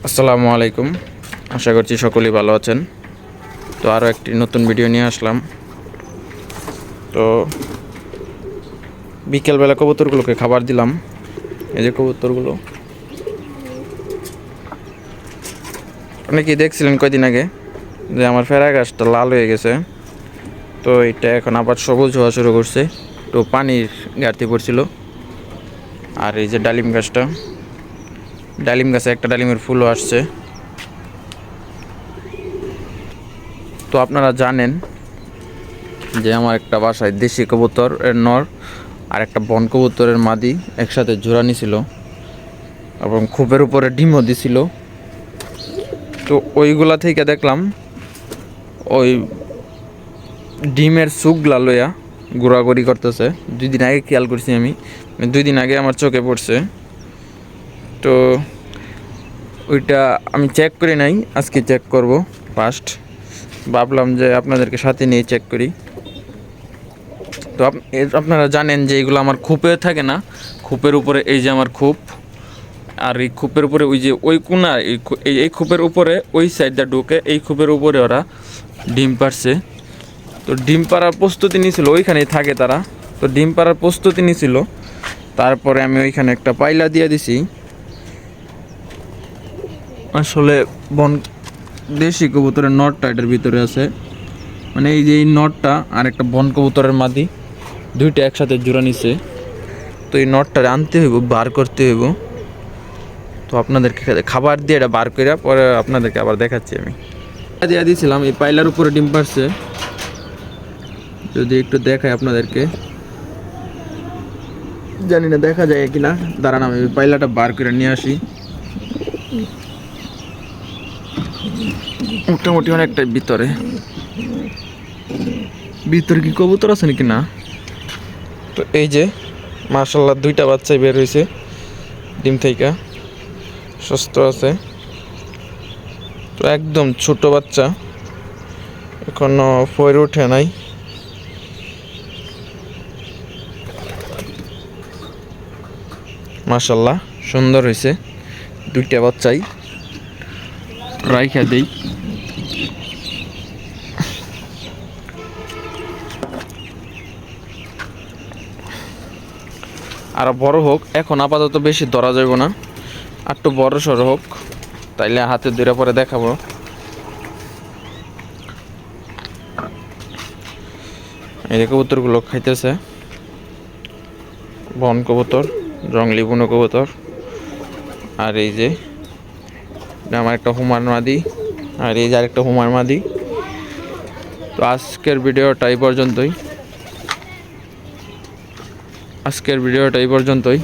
আসসালামু আলাইকুম। আশা করছি সকলেই ভালো আছেন। তো আরও একটি নতুন ভিডিও নিয়ে আসলাম। তো বিকেলবেলা কবুতরগুলোকে খাবার দিলাম। এই যে কবুতরগুলো অনেকেই দেখছিলেন কয়দিন আগে যে আমার ফেরা গাছটা লাল হয়ে গেছে। তো এটা এখন আবার সবুজ হওয়া শুরু করছে। তো পানির ঘাটতি পড়ছিল। আর এই যে ডালিম গাছটা, ডালিম গাছে একটা ডালিমের ফুলও আসছে। তো আপনারা জানেন যে আমার একটা বাসায় দেশি কবুতর এর নর আর একটা বন কবুতরের মাদি একসাথে জোড়া নিছিল এবং খোপের উপরে ডিমও দিছিল। তো ওইগুলা থেকে দেখলাম ওই ডিমের সুগলা লইয়া ঘোরাঘুরি করতেছে। 2 দিন আগে খেয়াল করছি আমি, 2 দিন আগে আমার চোখে পড়ছে। তো ওইটা আমি চেক করি নাই, আজকে চেক করব ফার্স্ট। ভাবলাম যে আপনাদেরকে সাথে নিয়ে চেক করি। তো আপনারা জানেন যে এইগুলো আমার খোপে থাকে না, খোপের উপরে এই যে আমার খোপ, আর এই খোপের উপরে ওই যে ওই কোনা এই খোপের উপরে ওই সাইডটা ঢুকে এই খোপের উপরে ওরা ডিম পারছে। তো ডিম পাড়ার প্রস্তুতি নিয়েছিল, ওইখানেই থাকে তারা। তো ডিম পাড়ার প্রস্তুতি নিয়েছিল, তারপরে আমি ওইখানে একটা পাইলা দিয়ে দিছি। আসলে বন দেশি কবুতরের নটটা এটার ভিতরে আছে, মানে এই যে এই নটটা আর একটা বন কবুতরের মাদি দুইটা একসাথে জোড়া নিছে। তো এই নটটা আনতে হইব, বার করতে হইব। তো আপনাদেরকে খাবার দিয়ে এটা বার করে পরে আপনাদেরকে আবার দেখাচ্ছি। আমি দিয়ে দিয়েছিলাম, এই পাইলার উপরে ডিম পারছে। যদি একটু দেখাই আপনাদেরকে, জানি না দেখা যায় কিনা, দাঁড়ান আমি পাইলাটা বার করে নিয়ে আসি। মোটামুটি অনেকটাই ভিতরে কি কবুতর আছে নাকি না। তো এই যে মাশাআল্লাহ 2টা বাচ্চাই বের হয়েছে ডিম থেকে, সুস্থ আছে। তো একদম ছোট বাচ্চা, এখনো ফয়ের ওঠে নাই। মাশাআল্লাহ সুন্দর হয়েছে 2টা বাচ্চাই। রাইখা দেই। আর বড় হোক, এখন আপাতত বেশি ধরা যাবে না, আর একটু বড় সড়ো হোক, তাইলে হাতে ধরে পরে দেখাবো। এই কবুতরগুলো খাইতেছে, বন কবুতর, জংলি বুনো কবুতর। আর এই যে আমার একটা হুমার মাদি, আর এই যে আরেকটা হুমার মাদি। তো আজকের ভিডিওটা এই পর্যন্তই।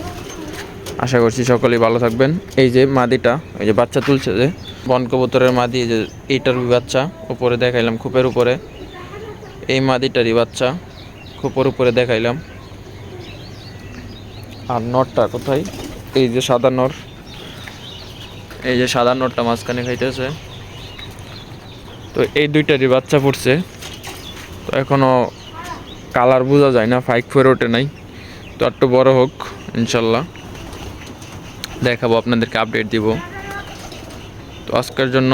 আশা করছি সকলেই ভালো থাকবেন। এই যে মাদিটা, এই যে বাচ্চা তুলছে, যে বন কবুতরের মাদি, এই যে এইটার বাচ্চা উপরে দেখাইলাম খোপের উপরে, এই মাদিটারই বাচ্চা খোপের উপরে দেখাইলাম। আর নরটা কোথায়? এই যে সাদা নর, এই যে সাদা নরটা মাঝখানে খাইতেছে। তো এই 2টারই বাচ্চা পড়ছে। তো এখনো কালার বোঝা যায় না, ফাইক ফের ওঠে নাই। তো একটু বড় হোক, ইনশাল্লাহ দেখাবো, আপনাদেরকে আপডেট দিব। তো আজকের জন্য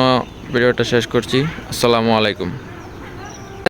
ভিডিওটা শেষ করছি। আসসালামু আলাইকুম।